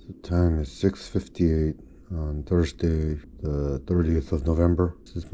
The time is 6:58 on Thursday, the 30th of November. This is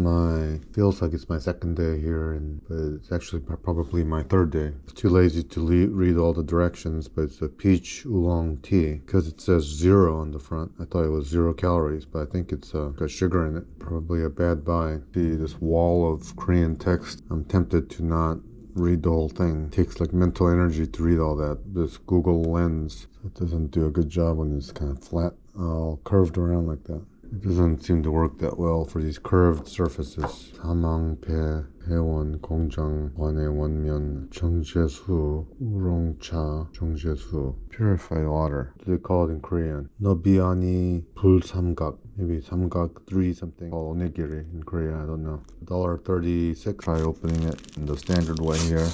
feels like it's my second day here, but it's actually probably my third day. It's too lazy to read all the directions, but it's a peach oolong tea because it says 0 on the front. I thought it was 0 calories, but I think it's got sugar in it. Probably a bad buy. See this wall of Korean text. I'm tempted to not read the whole thing. It takes like mental energy to read all that. This Google Lens, it doesn't do a good job when it's kind of flat, all curved around like that. It doesn't seem to work that well for these curved surfaces. 사망배 회원 공장 관의 원면 정제수 우롱차 정제수 purified water. What do they call it in Korean? 너비아니 불삼각. Maybe samgak 3 something. Or onigiri in Korea, I don't know. $1.36. Try opening it in the standard way here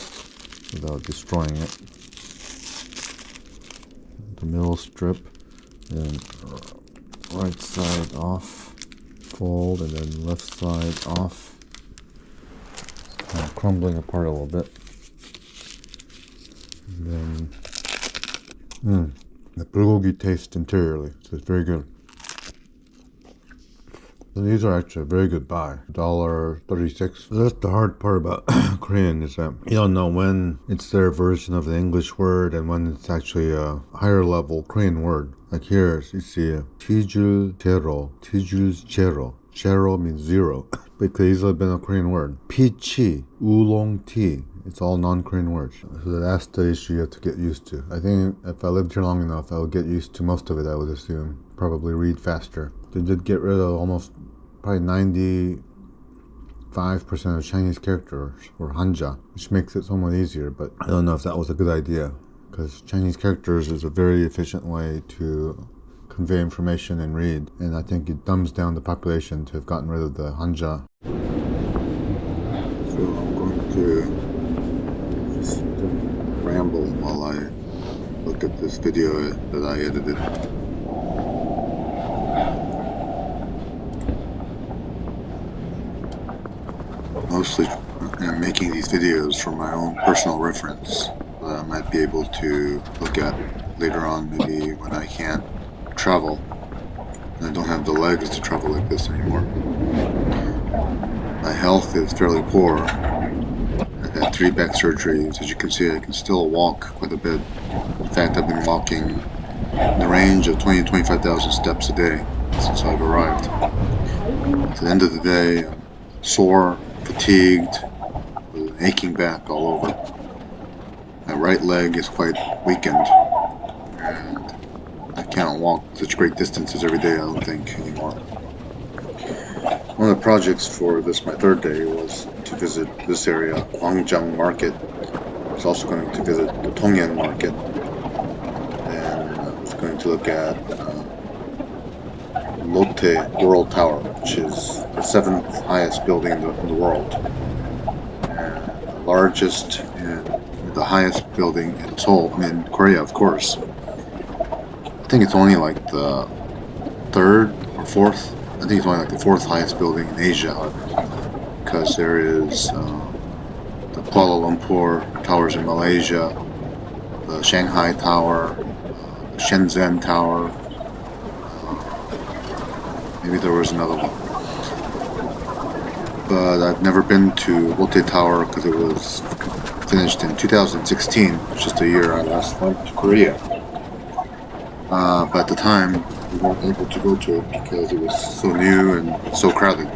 without destroying it. The middle strip, and right side off, fold, and then left side off. Kind of crumbling apart a little bit. And then the bulgogi taste interiorly, so it's very good. So these are actually a very good buy. $1.36. That's the hard part about Korean, is that you don't know when it's their version of the English word and when it's actually a higher level Korean word. Like here, you see Tiju Jero. Tiju's Jero. Jero means 0. But it could easily have been a Korean word. Pichi, oolong tea. It's all non-Korean words. So that's the issue you have to get used to. I think if I lived here long enough, I would get used to most of it, I would assume. Probably read faster. They did get rid of probably 95% of Chinese characters or Hanja, which makes it somewhat easier, but I don't know if that was a good idea, because Chinese characters is a very efficient way to convey information and read, and I think it dumbs down the population to have gotten rid of the Hanja. So I'm going to just ramble while I look at this video that I edited. Mostly I'm making these videos for my own personal reference that I might be able to look at later on, maybe when I can't travel and I don't have the legs to travel like this anymore. My health is fairly poor. I've had 3 back surgeries. As you can see, I can still walk quite a bit. In fact, I've been walking in the range of 20,000 to 25,000 steps a day since I've arrived. At the end of the day, I'm sore, fatigued, with an aching back all over. My right leg is quite weakened, and I can't walk such great distances every day, I don't think, anymore. One of the projects for this, my third day, was to visit this area, Gwangjang Market. I was also going to visit the Tongyan Market, and I was going to look at Lotte Tower, which is the 7th highest building in the world, and the largest and the highest building in Seoul, in Korea, of course. I think it's only like the 3rd or 4th. I think it's only like the 4th highest building in Asia, because there is the Kuala Lumpur towers in Malaysia, the Shanghai Tower, the Shenzhen Tower. Maybe there was another one. But I've never been to Lotte Tower because it was finished in 2016, just a year I last went to Korea. But at the time, we weren't able to go to it because it was so new and so crowded.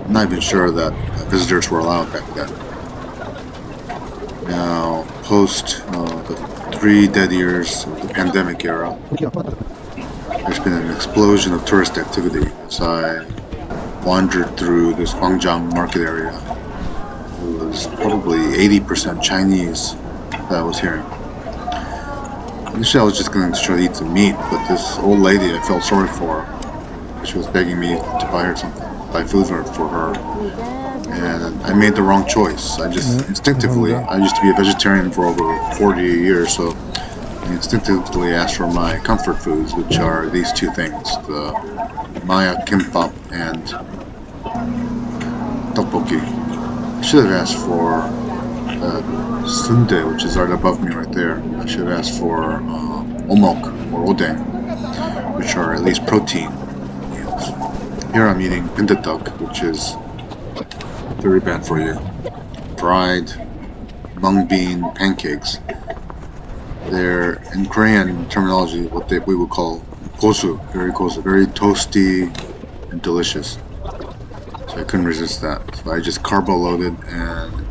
I'm not even sure that visitors were allowed back then. Now, post the 3 dead years of the pandemic era, there's been an explosion of tourist activity as I wandered through this Gwangjang market area. It was probably 80% Chinese that I was hearing. Initially I was just going to try to eat some meat, but this old lady I felt sorry for. She was begging me to buy food for her, and I made the wrong choice. I just instinctively, I used to be a vegetarian for over 40 years, so I instinctively asked for my comfort foods, which are these 2 things, the Maya kimbap and tteokbokki. I should have asked for sundae, which is right above me right there. I should have asked for omok or odeng, which are at least protein meals. Here I'm eating pindatuk, which is very bad for you. Fried mung bean pancakes. They're, in Korean terminology, what we would call gosu, very toasty and delicious. So I couldn't resist that. So I just carbo loaded and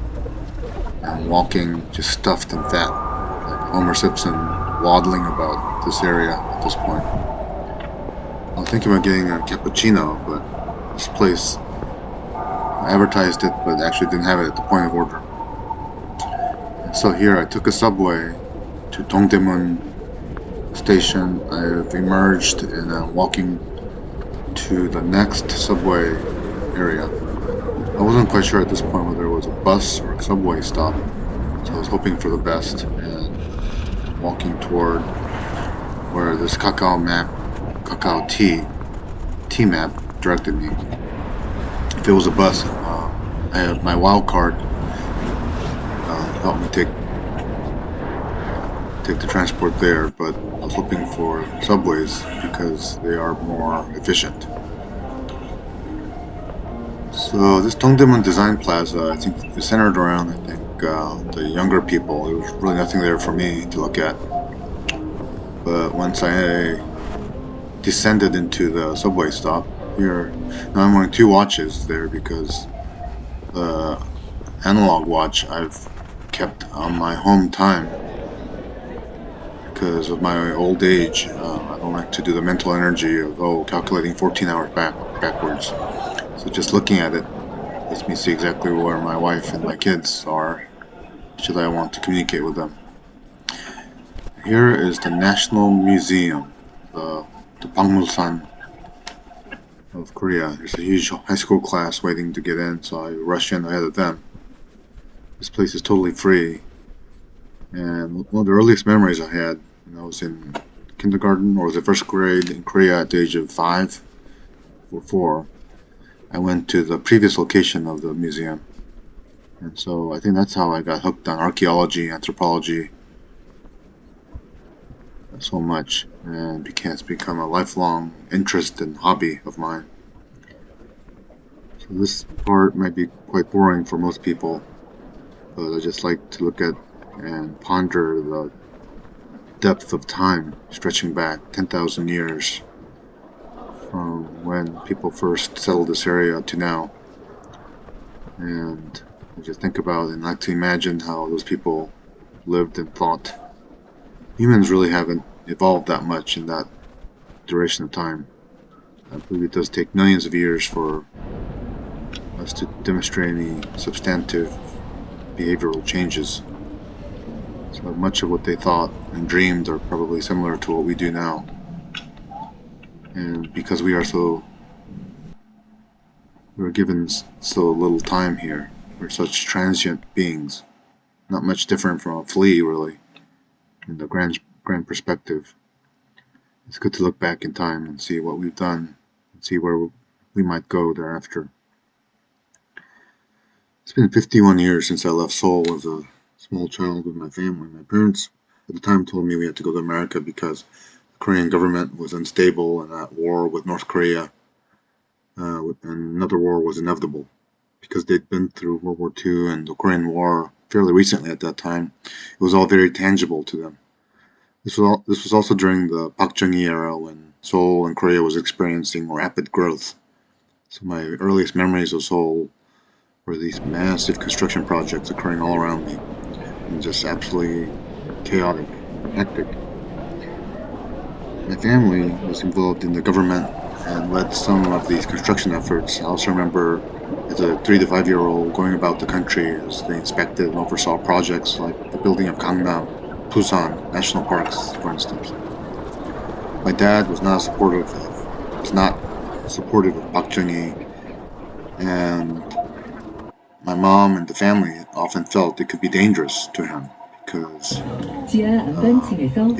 walking, just stuffed and fat, like Homer Simpson waddling about this area at this point. I was thinking about getting a cappuccino, but this place advertised it, but actually didn't have it at the point of order. And so here I took a subway to Dongdaemun station. I've emerged and I'm walking to the next subway area. I wasn't quite sure at this point whether it was a bus or a subway stop, so I was hoping for the best and walking toward where this Kakao T map directed me. If it was a bus, I had my wild card helped me take the transport there, but I was hoping for subways because they are more efficient. So this Dongdaemun Design Plaza, I think, is centered around, the younger people. There was really nothing there for me to look at. But once I descended into the subway stop here, now I'm wearing 2 watches there because the analog watch I've kept on my home time because of my old age. I don't like to do the mental energy of calculating 14 hours backwards. So just looking at it lets me see exactly where my wife and my kids are should I want to communicate with them. Here is the National Museum, the Bangmusan of Korea. There's a huge high school class waiting to get in, so I rush in ahead of them. This place is totally free, and one of the earliest memories I had when I was in kindergarten or the first grade in Korea at the age of 5 or 4, I went to the previous location of the museum. And so I think that's how I got hooked on archaeology, anthropology so much, and it's become a lifelong interest and hobby of mine. So this part might be quite boring for most people, but I just like to look at and ponder the depth of time stretching back 10,000 years from when people first settled this area to now. And I just think about and like to imagine how those people lived and thought. Humans really haven't evolved that much in that duration of time. I believe it does take millions of years for us to demonstrate any substantive behavioral changes. So much of what they thought and dreamed are probably similar to what we do now. And because we're given so little time here, we're such transient beings, not much different from a flea really, in the grand perspective. It's good to look back in time and see what we've done and see where we might go thereafter. It's been 51 years since I left Seoul as a small child with my family. My parents at the time told me we had to go to America because the Korean government was unstable and at war with North Korea, and another war was inevitable because they'd been through World War II and the Korean War fairly recently at that time. It was all very tangible to them. This was also during the Park Chung-hee era when Seoul and Korea was experiencing rapid growth. So my earliest memories of Seoul were these massive construction projects occurring all around me, and just absolutely chaotic, hectic. My family was involved in the government and led some of these construction efforts. I also remember as a 3 to 5 year old going about the country as they inspected and oversaw projects like the building of Gangnam, Busan national parks, for instance. My dad was not supportive of Park Chung-hee, and my mom and the family often felt it could be dangerous to him because he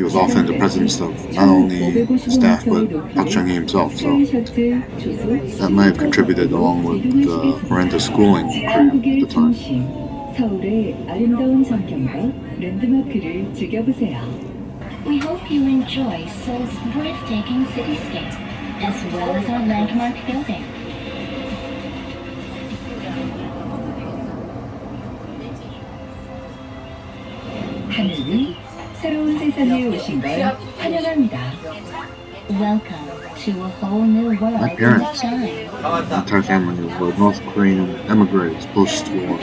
was often in the presence of not only staff but Park Chung-hee himself. So that might have contributed along with the horrendous schooling in Korea at the time. 서울의 아름다운 전경과 랜드마크를 즐겨보세요. We hope you enjoy Seoul's breathtaking cityscape, as well as our landmark building. 하늘이 새로운 세상에 오신 걸 환영합니다. Welcome to a whole new world My in the parents, sky. my entire family were North Korean emigres post-war.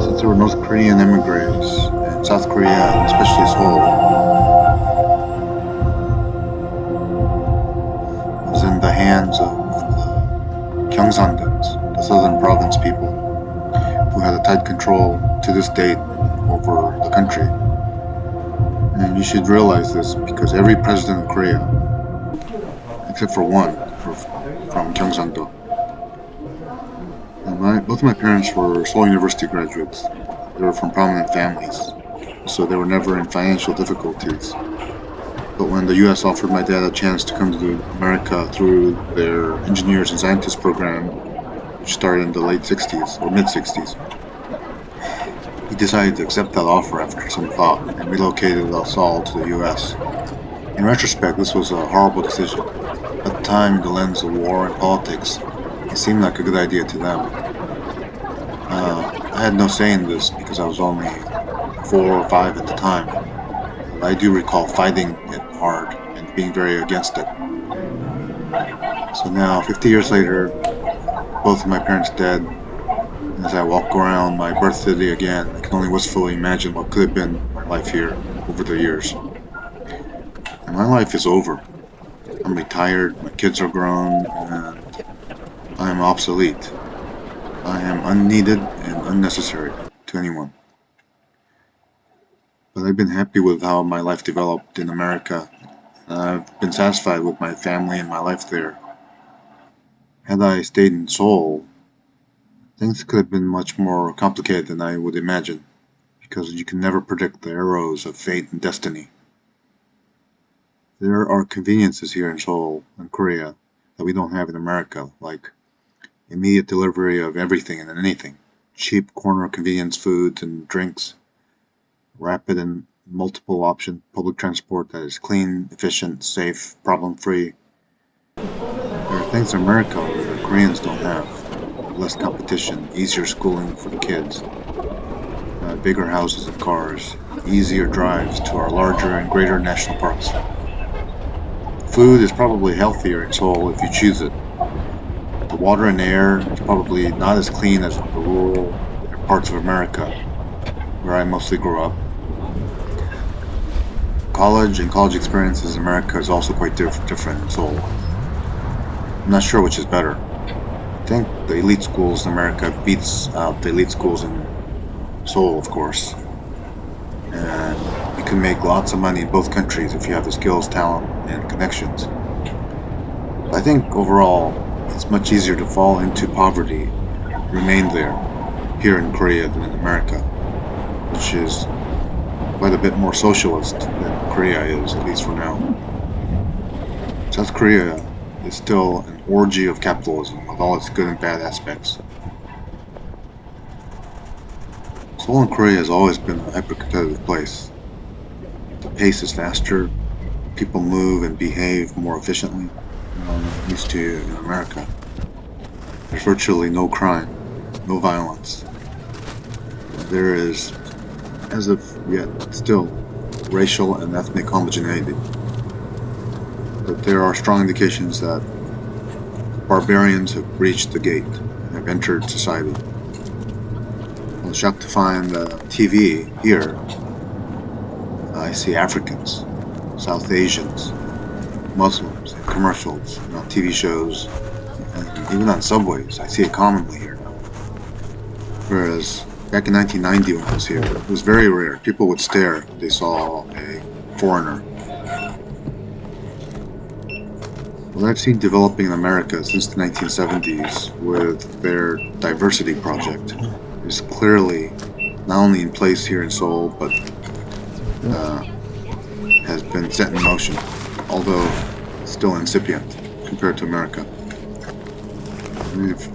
Since there were North Korean emigres in South Korea, especially Seoul, was in the hands of the Gwangjang, the southern province people, who had a tight control to this date over the country. And you should realize this because every president of Korea, except for one, from Gyeongsangbuk, and both of my parents were Seoul University graduates. They were from prominent families, so they were never in financial difficulties. But when the U.S. offered my dad a chance to come to America through their engineers and scientists program, which started in the late 60s or mid-60s, he decided to accept that offer after some thought and relocated us all to the U.S. In retrospect, this was a horrible decision. At the time, in the lens of war and politics, it seemed like a good idea to them. I had no say in this because I was only 4 or 5 at the time. But I do recall fighting it hard and being very against it. So now, 50 years later, both of my parents dead, and as I walk around my birth city again, I can only wistfully imagine what could have been my life here over the years. And my life is over. I'm retired, my kids are grown, and I am obsolete. I am unneeded and unnecessary to anyone. But I've been happy with how my life developed in America. I've been satisfied with my family and my life there. Had I stayed in Seoul, things could have been much more complicated than I would imagine, because you can never predict the arrows of fate and destiny. There are conveniences here in Seoul and Korea that we don't have in America, like immediate delivery of everything and anything, cheap corner convenience foods and drinks, rapid and multiple option public transport that is clean, efficient, safe, problem-free. There are things in America that Koreans don't have. Less competition, easier schooling for the kids, bigger houses and cars, easier drives to our larger and greater national parks. Food is probably healthier in Seoul if you choose it. The water and air is probably not as clean as the rural parts of America, where I mostly grew up. College and college experiences in America is also quite different in Seoul. I'm not sure which is better. I think the elite schools in America beats out the elite schools in Seoul, of course. And you can make lots of money in both countries if you have the skills, talent, and connections. But I think overall, it's much easier to fall into poverty and remain there here in Korea than in America, which is quite a bit more socialist than Korea is, at least for now. South Korea is still an orgy of capitalism with all its good and bad aspects. Seoul in Korea has always been a hyper-competitive place. The pace is faster, people move and behave more efficiently than I'm used to in America. There's virtually no crime, no violence. There is, as of yet, still racial and ethnic homogeneity. But there are strong indications that barbarians have breached the gate and have entered society. I was shocked to find TV here. I see Africans, South Asians, Muslims in commercials, and on TV shows, and even on subways. I see it commonly here. Whereas back in 1990 when I was here, it was very rare. People would stare if they saw a foreigner. What I've seen developing in America since the 1970s with their diversity project is clearly not only in place here in Seoul, but has been set in motion, although still incipient compared to America.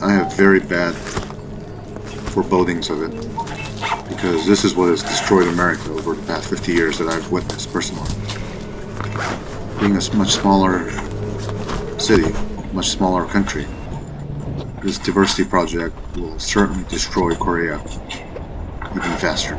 I have very bad forebodings of it, because this is what has destroyed America over the past 50 years that I've witnessed personally. Being a much smaller city, much smaller country, this diversity project will certainly destroy Korea even faster.